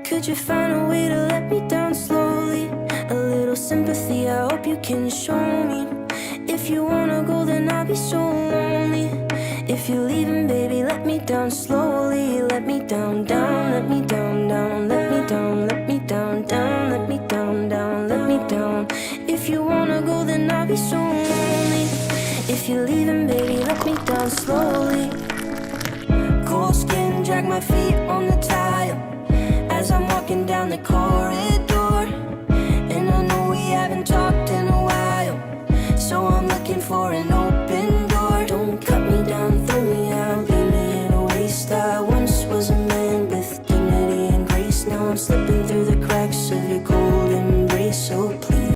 Could you find a way to let me down slowly? A little sympathy, I hope you can show me. If you wanna go, then I'll be so lonely. If you're leaving, baby, let me down slowly. Let me down, down, let me down, down, let me down, let me down, down, let me down, down, let me down. If you wanna go, then I'll be so lonely. If you're leaving, baby, let me down slowly. Cold skin, drag my feet on the tile as I'm walking down the corridor. And I know we haven't talked in a while, so I'm looking for an